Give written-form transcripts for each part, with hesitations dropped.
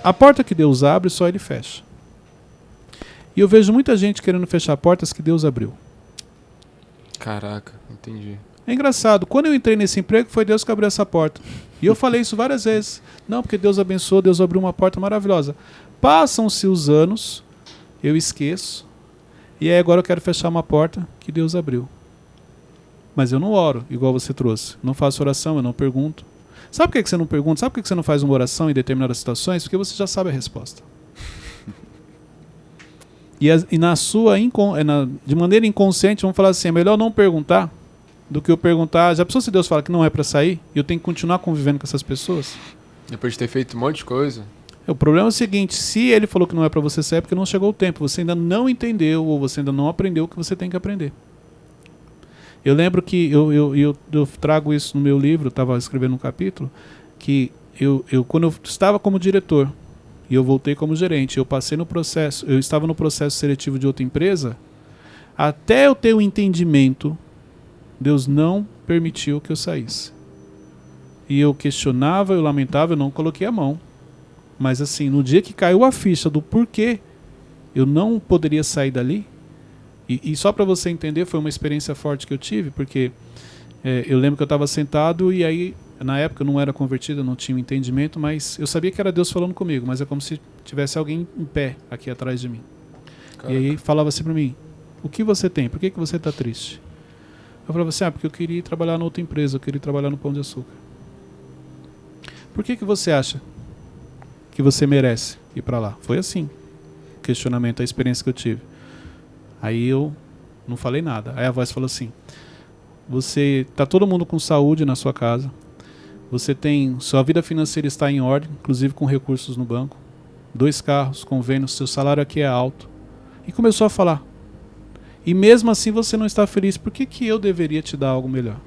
A porta que Deus abre, só Ele fecha. E eu vejo muita gente querendo fechar portas que Deus abriu. Caraca, entendi. É engraçado, quando eu entrei nesse emprego, foi Deus que abriu essa porta. E eu falei isso várias vezes. Não, porque Deus abençoou, Deus abriu uma porta maravilhosa. Passam-se os anos, eu esqueço, e aí agora eu quero fechar uma porta que Deus abriu. Mas eu não oro, igual você trouxe. Não faço oração, eu não pergunto. Sabe por que você não pergunta? Sabe por que você não faz uma oração em determinadas situações? Porque você já sabe a resposta. De maneira inconsciente, vamos falar assim, é melhor não perguntar do que eu perguntar. Já pensou se Deus fala que não é para sair e eu tenho que continuar convivendo com essas pessoas? Depois de ter feito um monte de coisa. O problema é o seguinte, se ele falou que não é para você sair, é porque não chegou o tempo. Você ainda não entendeu ou você ainda não aprendeu o que você tem que aprender. Eu lembro que eu trago isso no meu livro, eu estava escrevendo um capítulo, que quando eu estava como diretor e eu voltei como gerente, eu estava no processo seletivo de outra empresa, até eu ter o entendimento, Deus não permitiu que eu saísse. E eu questionava, eu lamentava, eu não coloquei a mão. Mas assim, no dia que caiu a ficha do porquê eu não poderia sair dali, e só para você entender, foi uma experiência forte que eu tive, porque eu lembro que eu estava sentado e aí, na época eu não era convertido, eu não tinha um entendimento, mas eu sabia que era Deus falando comigo, mas é como se tivesse alguém em pé aqui atrás de mim. Caraca. E aí falava assim para mim, o que você tem? Por que você está triste? Eu falava assim, porque eu queria ir trabalhar na outra empresa, eu queria ir trabalhar no Pão de Açúcar. Por que você acha que você merece ir para lá? Foi assim, o questionamento, a experiência que eu tive. Aí eu não falei nada. Aí a voz falou assim, tá todo mundo com saúde na sua casa, sua vida financeira está em ordem, inclusive com recursos no banco, 2 carros, convênios, seu salário aqui é alto. E começou a falar. E mesmo assim você não está feliz, por que eu deveria te dar algo melhor?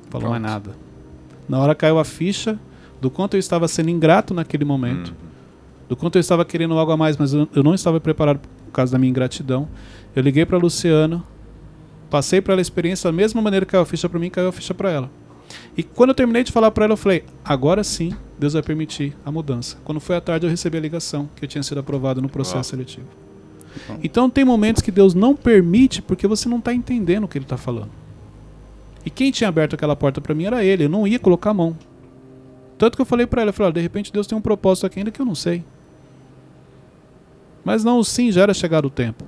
Falou mais nada. Na hora caiu a ficha do quanto eu estava sendo ingrato naquele momento, do quanto eu estava querendo algo a mais, mas eu não estava preparado por causa da minha ingratidão. Eu liguei para a Luciana, passei para ela a experiência, da mesma maneira que caiu a ficha para mim, caiu a ficha para ela. E quando eu terminei de falar para ela, eu falei, agora sim, Deus vai permitir a mudança. Quando foi à tarde, eu recebi a ligação que eu tinha sido aprovado no processo seletivo. Então tem momentos que Deus não permite porque você não está entendendo o que Ele está falando. E quem tinha aberto aquela porta para mim era Ele, eu não ia colocar a mão. Tanto que eu falei para ela, de repente Deus tem um propósito aqui ainda que eu não sei. Mas não, sim, já era chegado o tempo.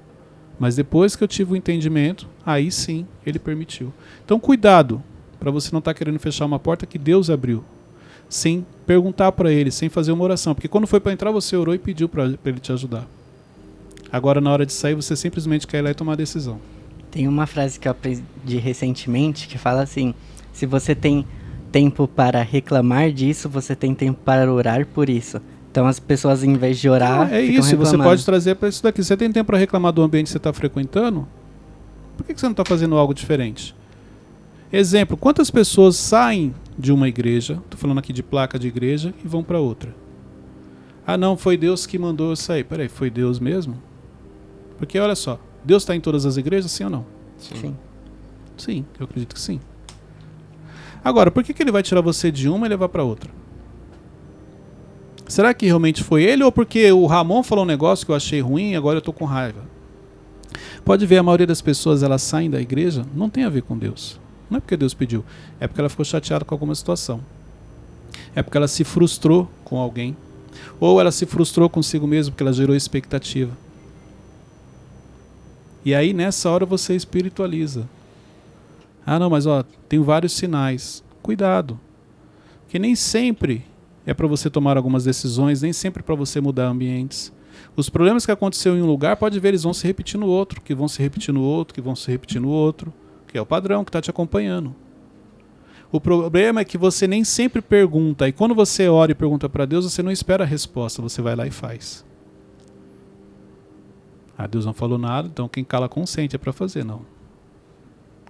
Mas depois que eu tive o entendimento, aí sim, Ele permitiu. Então cuidado, para você não estar querendo fechar uma porta que Deus abriu. Sem perguntar para Ele, sem fazer uma oração. Porque quando foi para entrar, você orou e pediu para Ele te ajudar. Agora, na hora de sair, você simplesmente quer ir lá e tomar a decisão. Tem uma frase que eu aprendi recentemente que fala assim, se você tem tempo para reclamar disso, você tem tempo para orar por isso. Então as pessoas, em vez de orar, é ficam isso, reclamando. você pode trazer para isso daqui. Você tem tempo para reclamar do ambiente que você está frequentando? Por que você não está fazendo algo diferente? Exemplo, quantas pessoas saem de uma igreja, estou falando aqui de placa de igreja, e vão para outra? Ah não, foi Deus que mandou eu sair. Peraí, foi Deus mesmo? Porque olha só, Deus está em todas as igrejas, sim ou não? Sim. Sim, eu acredito que sim. Agora, por que Ele vai tirar você de uma e levar para outra? Será que realmente foi Ele ou porque o Ramon falou um negócio que eu achei ruim e agora eu estou com raiva? Pode ver, a maioria das pessoas, elas saem da igreja, não tem a ver com Deus. Não é porque Deus pediu, é porque ela ficou chateada com alguma situação. É porque ela se frustrou com alguém. Ou ela se frustrou consigo mesmo porque ela gerou expectativa. E aí nessa hora você espiritualiza. Ah não, mas tem vários sinais. Cuidado. Que nem sempre é para você tomar algumas decisões, nem sempre é para você mudar ambientes. Os problemas que aconteceu em um lugar, pode ver, eles vão se repetir no outro, que vão se repetir no outro, que vão se repetir no outro, que é o padrão que está te acompanhando. O problema é que você nem sempre pergunta, e quando você ora e pergunta para Deus, você não espera a resposta, você vai lá e faz. Ah, Deus não falou nada, então quem cala consente, é para fazer, não.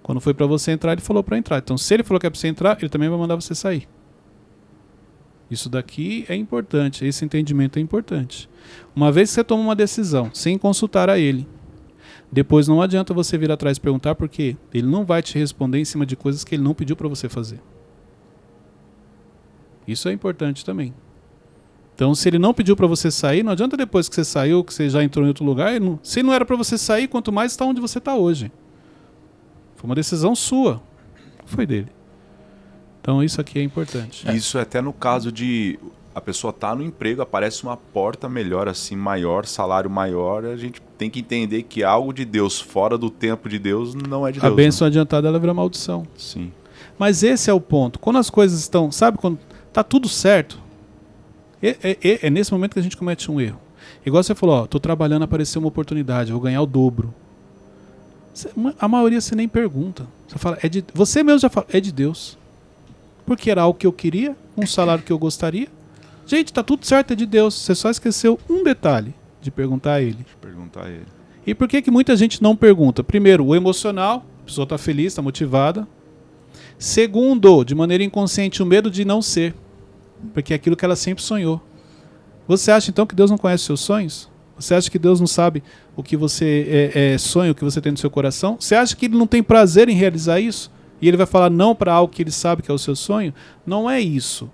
Quando foi para você entrar, Ele falou para entrar. Então se Ele falou que é para você entrar, Ele também vai mandar você sair. Isso daqui é importante, esse entendimento é importante. Uma vez que você toma uma decisão, sem consultar a Ele, depois não adianta você vir atrás e perguntar, porque Ele não vai te responder em cima de coisas que Ele não pediu para você fazer. Isso é importante também. Então, se ele não pediu para você sair, não adianta depois que você saiu, que você já entrou em outro lugar. Se não era para você sair, quanto mais está onde você está hoje. Foi uma decisão sua, não foi dele. Então, isso aqui é importante. Isso é até no caso de a pessoa tá no emprego, aparece uma porta melhor, assim, maior, salário maior, a gente tem que entender que algo de Deus fora do tempo de Deus não é de Deus. A bênção adiantada, ela vira maldição. Sim. Mas esse é o ponto. Quando as coisas estão, sabe, quando tá tudo certo, é nesse momento que a gente comete um erro. Igual você falou, ó, tô trabalhando, apareceu uma oportunidade, vou ganhar o dobro. A maioria você nem pergunta. Você fala, você mesmo já fala, é de Deus. Porque era algo que eu queria, um salário que eu gostaria. Gente, tá tudo certo, é de Deus. Você só esqueceu um detalhe de perguntar a ele. E por que muita gente não pergunta? Primeiro, o emocional, a pessoa tá feliz, tá motivada. Segundo, de maneira inconsciente, o medo de não ser. Porque é aquilo que ela sempre sonhou. Você acha então que Deus não conhece seus sonhos? Você acha que Deus não sabe o que você sonha, o que você tem no seu coração? Você acha que Ele não tem prazer em realizar isso? E Ele vai falar não para algo que Ele sabe que é o seu sonho? Não é isso.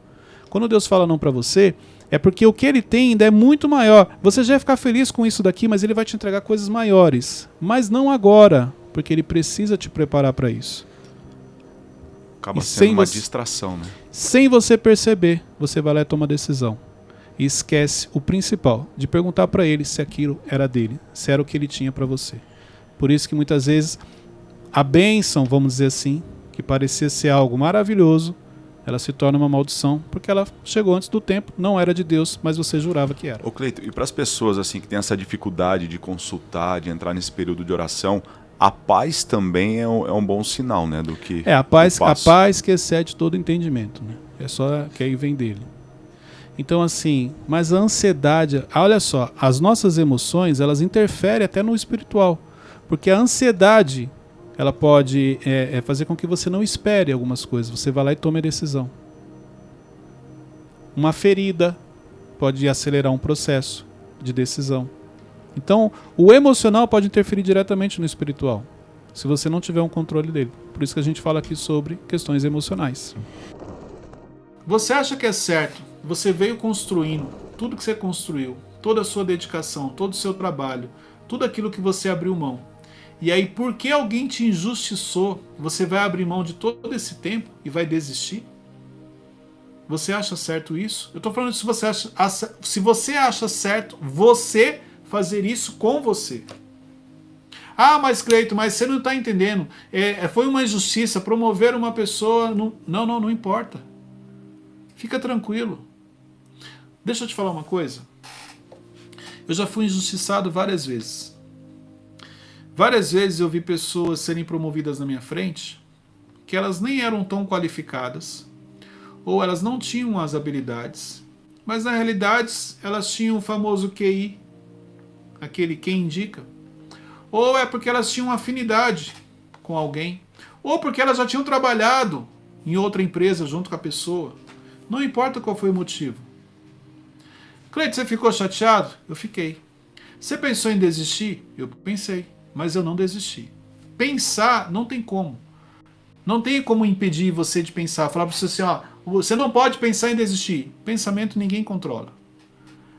Quando Deus fala não para você, é porque o que Ele tem ainda é muito maior. Você já vai ficar feliz com isso daqui, mas Ele vai te entregar coisas maiores. Mas não agora, porque Ele precisa te preparar para isso. Acaba sendo uma distração, né? Sem você perceber, você vai lá e toma a decisão. E esquece o principal, de perguntar para ele se aquilo era dele, se era o que ele tinha para você. Por isso que muitas vezes a bênção, vamos dizer assim, que parecia ser algo maravilhoso, ela se torna uma maldição, porque ela chegou antes do tempo, não era de Deus, mas você jurava que era. Ô Cleiton, e para as pessoas assim que têm essa dificuldade de consultar, de entrar nesse período de oração, a paz também é um bom sinal, né? Do que a paz que excede todo entendimento, né? É só que aí vem dele. Então assim, mas a ansiedade, olha só, as nossas emoções, elas interferem até no espiritual, porque a ansiedade, ela pode fazer com que você não espere algumas coisas, você vai lá e toma a decisão. Uma ferida pode acelerar um processo de decisão. Então, o emocional pode interferir diretamente no espiritual, se você não tiver um controle dele. Por isso que a gente fala aqui sobre questões emocionais. Você acha que é certo? Você veio construindo tudo que você construiu, toda a sua dedicação, todo o seu trabalho, tudo aquilo que você abriu mão. E aí, porque alguém te injustiçou, você vai abrir mão de todo esse tempo e vai desistir? Você acha certo isso? Eu estou falando se você acha certo você fazer isso com você. Ah, mas Cleiton, mas você não está entendendo. Foi uma injustiça promover uma pessoa. Não importa. Fica tranquilo. Deixa eu te falar uma coisa. Eu já fui injustiçado várias vezes. Várias vezes eu vi pessoas serem promovidas na minha frente que elas nem eram tão qualificadas ou elas não tinham as habilidades, mas na realidade elas tinham o famoso QI, aquele quem indica, ou é porque elas tinham afinidade com alguém, ou porque elas já tinham trabalhado em outra empresa junto com a pessoa. Não importa qual foi o motivo. Cleiton, você ficou chateado? Eu fiquei. Você pensou em desistir? Eu pensei, mas eu não desisti. Pensar não tem como. Não tem como impedir você de pensar. Falar para você assim, ó, você não pode pensar em desistir. Pensamento ninguém controla.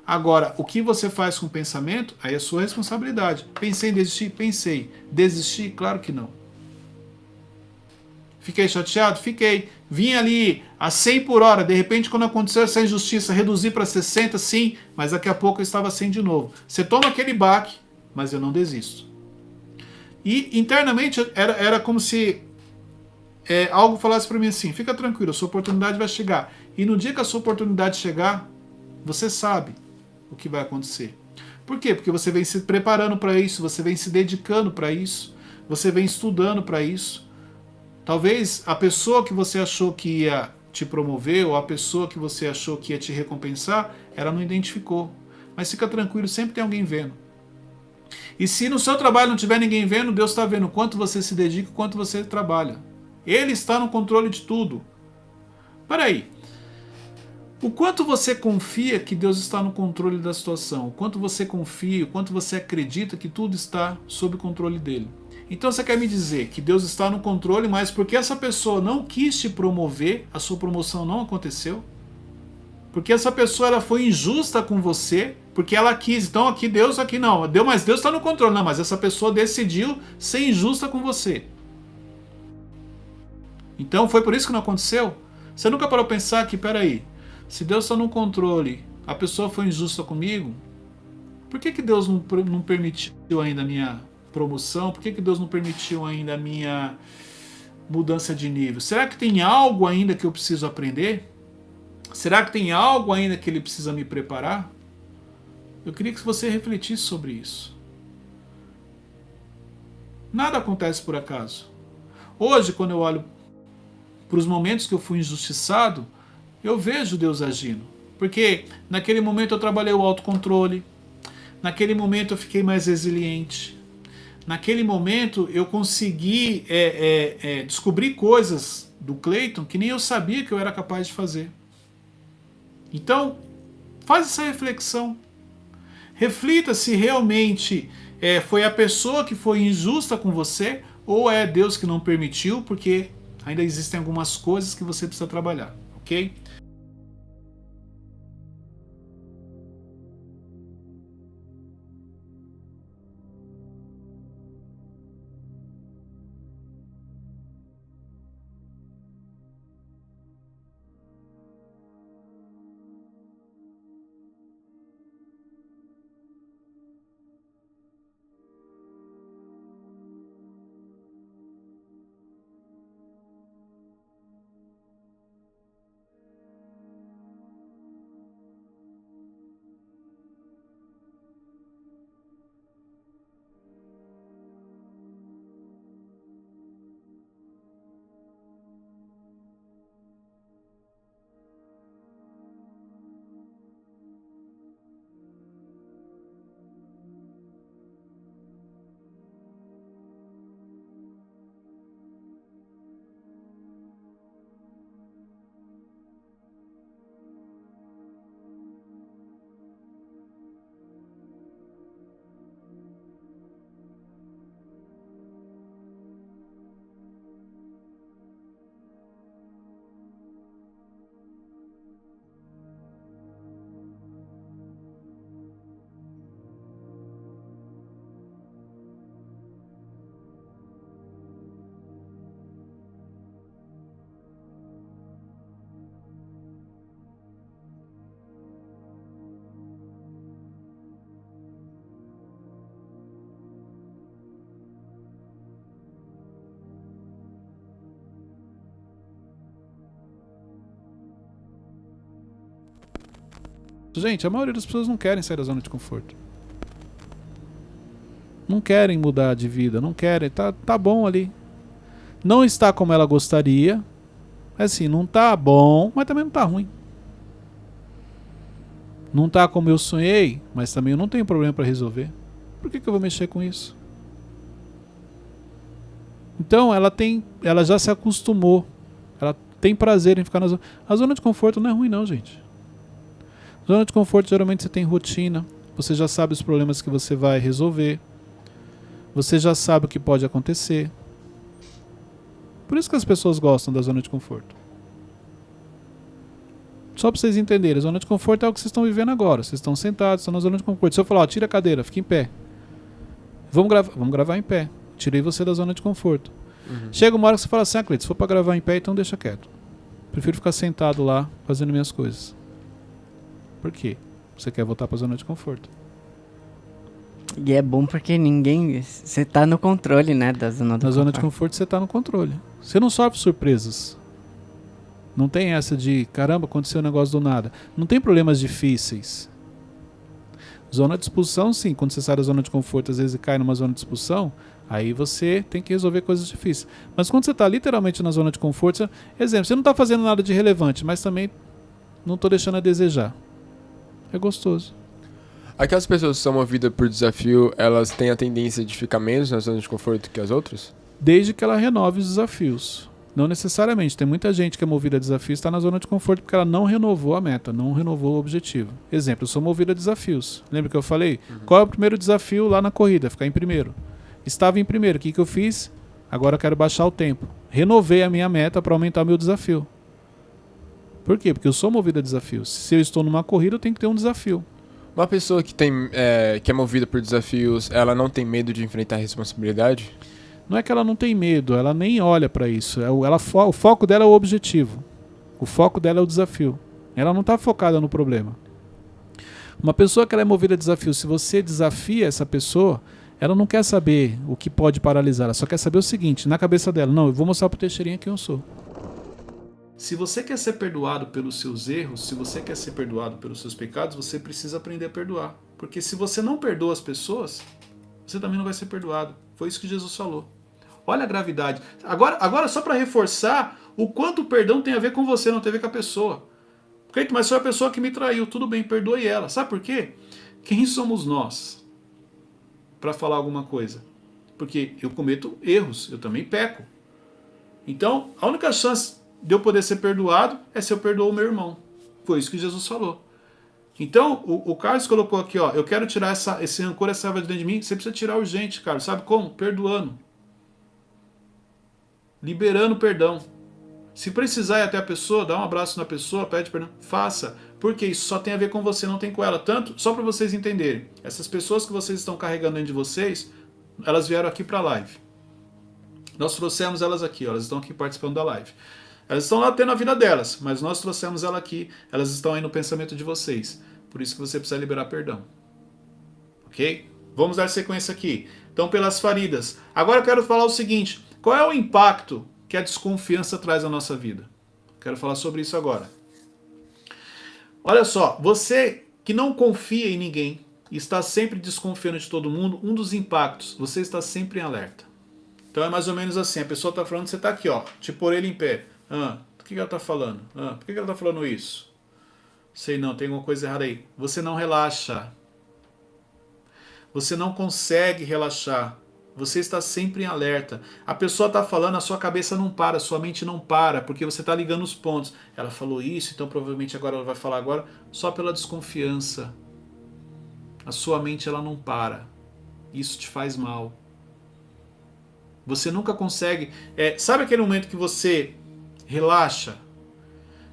Agora, o que você faz com o pensamento, aí é sua responsabilidade. Pensei em desistir? Pensei. Desistir? Claro que não. Fiquei chateado? Fiquei. Vim ali a 100 por hora. De repente, quando aconteceu essa injustiça, reduzi para 60, sim. Mas daqui a pouco eu estava 100 de novo. Você toma aquele baque, mas eu não desisto. E internamente era como se algo falasse para mim assim, fica tranquilo, a sua oportunidade vai chegar. E no dia que a sua oportunidade chegar, você sabe o que vai acontecer. Por quê? Porque você vem se preparando para isso, você vem se dedicando para isso, você vem estudando para isso. Talvez a pessoa que você achou que ia te promover, ou a pessoa que você achou que ia te recompensar, ela não identificou. Mas fica tranquilo, sempre tem alguém vendo. E se no seu trabalho não tiver ninguém vendo, Deus está vendo o quanto você se dedica, o quanto você trabalha. Ele está no controle de tudo. Peraí. O quanto você confia que Deus está no controle da situação? O quanto você confia, o quanto você acredita que tudo está sob controle dele? Então você quer me dizer que Deus está no controle, mas porque essa pessoa não quis te promover, a sua promoção não aconteceu? Porque essa pessoa ela foi injusta com você, porque ela quis. Então aqui Deus, aqui não. Mas Deus está no controle. Não, mas essa pessoa decidiu ser injusta com você. Então foi por isso que não aconteceu? Você nunca parou para pensar que, peraí, se Deus está no controle, a pessoa foi injusta comigo, por que Deus não permitiu ainda a minha promoção? Por que Deus não permitiu ainda a minha mudança de nível? Será que tem algo ainda que eu preciso aprender? Será que tem algo ainda que ele precisa me preparar? Eu queria que você refletisse sobre isso. Nada acontece por acaso. Hoje, quando eu olho para os momentos que eu fui injustiçado, eu vejo Deus agindo. Porque naquele momento eu trabalhei o autocontrole, naquele momento eu fiquei mais resiliente, naquele momento eu consegui descobrir coisas do Cleiton que nem eu sabia que eu era capaz de fazer. Então, faz essa reflexão. Reflita se realmente foi a pessoa que foi injusta com você ou é Deus que não permitiu, porque ainda existem algumas coisas que você precisa trabalhar, ok? Gente, a maioria das pessoas não querem sair da zona de conforto. Não querem mudar de vida, não querem, tá bom ali. Não está como ela gostaria. Assim, não tá bom, mas também não tá ruim. Não tá como eu sonhei, mas também eu não tenho problema para resolver. Por que eu vou mexer com isso? Então ela já se acostumou. Ela tem prazer em ficar na zona. A zona de conforto não é ruim não, gente. Zona de conforto, geralmente você tem rotina, você já sabe os problemas que você vai resolver, você já sabe o que pode acontecer. Por isso que as pessoas gostam da zona de conforto. Só para vocês entenderem, a zona de conforto é o que vocês estão vivendo agora. Vocês estão sentados, estão na zona de conforto. Se eu falar, ó, tira a cadeira, fica em pé. Vamos gravar em pé. Tirei você da zona de conforto. Chega uma hora que você fala assim, Cleiton, se for para gravar em pé, então deixa quieto. Prefiro ficar sentado lá, fazendo minhas coisas. Por quê? Você quer voltar para a zona de conforto. E é bom porque você tá no controle, né, da zona do conforto. Na zona de conforto você tá no controle. Você não sofre surpresas. Não tem essa de, caramba, aconteceu um negócio do nada. Não tem problemas difíceis. Zona de expulsão, sim. Quando você sai da zona de conforto, às vezes cai numa zona de expulsão, aí você tem que resolver coisas difíceis. Mas quando você tá literalmente na zona de conforto, exemplo, você não tá fazendo nada de relevante, mas também não tô deixando a desejar. É gostoso. Aquelas pessoas que são movidas por desafio, elas têm a tendência de ficar menos na zona de conforto que as outras? Desde que ela renove os desafios. Não necessariamente. Tem muita gente que é movida a desafios e está na zona de conforto porque ela não renovou a meta, não renovou o objetivo. Exemplo, eu sou movido a desafios. Lembra que eu falei? Qual é o primeiro desafio lá na corrida? Ficar em primeiro. Estava em primeiro. O que eu fiz? Agora eu quero baixar o tempo. Renovei a minha meta para aumentar o meu desafio. Por quê? Porque eu sou movido a desafios. Se eu estou numa corrida, eu tenho que ter um desafio. Uma pessoa que que é movida por desafios, ela não tem medo de enfrentar a responsabilidade? Não é que ela não tem medo, ela nem olha para isso. O foco dela é o objetivo. O foco dela é o desafio. Ela não está focada no problema. Uma pessoa que ela é movida a desafio, se você desafia essa pessoa, ela não quer saber o que pode paralisar, ela só quer saber o seguinte, na cabeça dela, não, eu vou mostrar pro Teixeirinha quem eu sou. Se você quer ser perdoado pelos seus erros, se você quer ser perdoado pelos seus pecados, você precisa aprender a perdoar. Porque se você não perdoa as pessoas, você também não vai ser perdoado. Foi isso que Jesus falou. Olha a gravidade. Agora só para reforçar o quanto o perdão tem a ver com você, não tem a ver com a pessoa. Mas foi a pessoa que me traiu, tudo bem, perdoe ela. Sabe por quê? Quem somos nós para falar alguma coisa? Porque eu cometo erros, eu também peco. Então, a única chance de eu poder ser perdoado é se eu perdoo o meu irmão. Foi isso que Jesus falou. Então, o Carlos colocou aqui, ó, eu quero tirar esse rancor, essa raiva de dentro de mim. Você precisa tirar urgente, Carlos. Sabe como? Perdoando. Liberando perdão. Se precisar ir até a pessoa, dá um abraço na pessoa, pede perdão, faça. Porque isso só tem a ver com você, não tem com ela. Tanto, só para vocês entenderem, essas pessoas que vocês estão carregando dentro de vocês, elas vieram aqui para a live. Nós trouxemos elas aqui, ó, elas estão aqui participando da live. Elas estão lá tendo a vida delas, mas nós trouxemos ela aqui, elas estão aí no pensamento de vocês. Por isso que você precisa liberar perdão. Ok? Vamos dar sequência aqui. Então, pelas feridas. Agora eu quero falar o seguinte, qual é o impacto que a desconfiança traz à nossa vida? Quero falar sobre isso agora. Olha só, você que não confia em ninguém e está sempre desconfiando de todo mundo, um dos impactos, você está sempre em alerta. Então é mais ou menos assim, a pessoa está falando, você está aqui, ó, tipo orelha em pé. O que ela está falando? Por que ela está falando isso? Sei não, tem alguma coisa errada aí. Você não relaxa. Você não consegue relaxar. Você está sempre em alerta. A pessoa está falando, a sua cabeça não para, a sua mente não para, porque você está ligando os pontos. Ela falou isso, então provavelmente agora ela vai falar agora, só pela desconfiança. A sua mente ela não para. Isso te faz mal. Você nunca consegue... sabe aquele momento que você relaxa?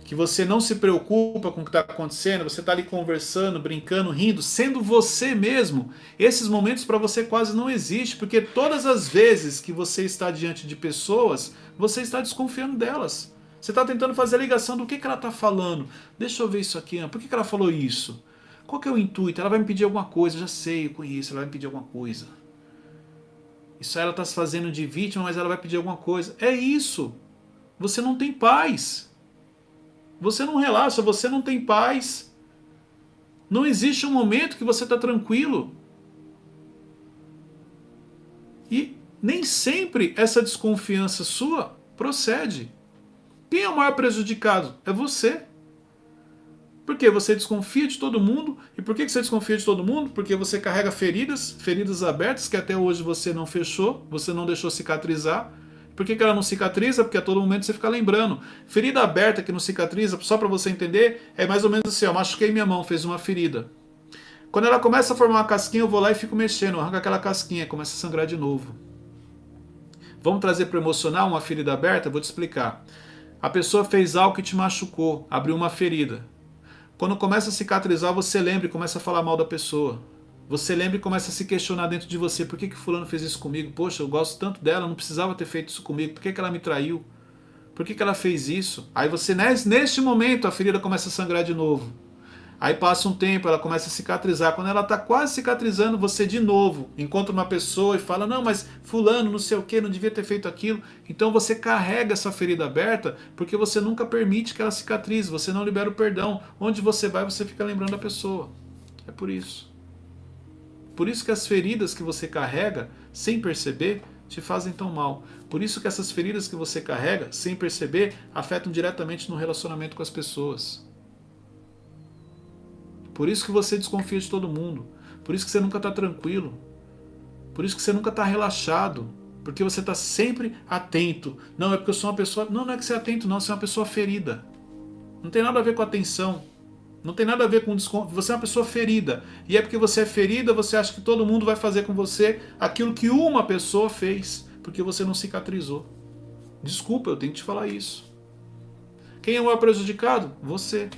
Que você não se preocupa com o que está acontecendo, você está ali conversando, brincando, rindo, sendo você mesmo. Esses momentos para você quase não existem, porque todas as vezes que você está diante de pessoas, você está desconfiando delas. Você está tentando fazer a ligação do que ela está falando. Deixa eu ver isso aqui, por que ela falou isso? Qual que é o intuito? Ela vai me pedir alguma coisa, já sei, eu conheço, ela vai me pedir alguma coisa. Isso aí ela está se fazendo de vítima, mas ela vai pedir alguma coisa. É isso. Você não tem paz. Você não relaxa, você não tem paz. Não existe um momento que você está tranquilo. E nem sempre essa desconfiança sua procede. Quem é o maior prejudicado? É você. Porque você desconfia de todo mundo. E por que você desconfia de todo mundo? Porque você carrega feridas abertas que até hoje você não fechou, você não deixou cicatrizar. Por que ela não cicatriza? Porque a todo momento você fica lembrando. Ferida aberta que não cicatriza, só para você entender, é mais ou menos assim, ó, machuquei minha mão, fez uma ferida. Quando ela começa a formar uma casquinha, eu vou lá e fico mexendo, arranco aquela casquinha, começa a sangrar de novo. Vamos trazer para o emocional uma ferida aberta? Vou te explicar. A pessoa fez algo que te machucou, abriu uma ferida. Quando começa a cicatrizar, você lembra e começa a falar mal da pessoa. Você lembra e começa a se questionar dentro de você. Por que fulano fez isso comigo? Poxa, eu gosto tanto dela, não precisava ter feito isso comigo. Por que ela me traiu? Por que ela fez isso? Aí você, neste momento, a ferida começa a sangrar de novo. Aí passa um tempo, ela começa a cicatrizar. Quando ela está quase cicatrizando, você de novo encontra uma pessoa e fala, não, mas fulano, não sei o que, não devia ter feito aquilo. Então você carrega essa ferida aberta porque você nunca permite que ela cicatrize, você não libera o perdão. Onde você vai, você fica lembrando da pessoa. É por isso. Por isso que as feridas que você carrega, sem perceber, te fazem tão mal. Por isso que essas feridas que você carrega, sem perceber, afetam diretamente no relacionamento com as pessoas. Por isso que você desconfia de todo mundo. Por isso que você nunca está tranquilo. Por isso que você nunca está relaxado. Porque você está sempre atento. Não, é porque eu sou uma pessoa... Não, não é que você é atento, não. Você é uma pessoa ferida. Não tem nada a ver com atenção. Não tem nada a ver com desconto. Você é uma pessoa ferida. E é porque você é ferida, você acha que todo mundo vai fazer com você aquilo que uma pessoa fez. Porque você não cicatrizou. Desculpa, eu tenho que te falar isso. Quem é o maior prejudicado? Você.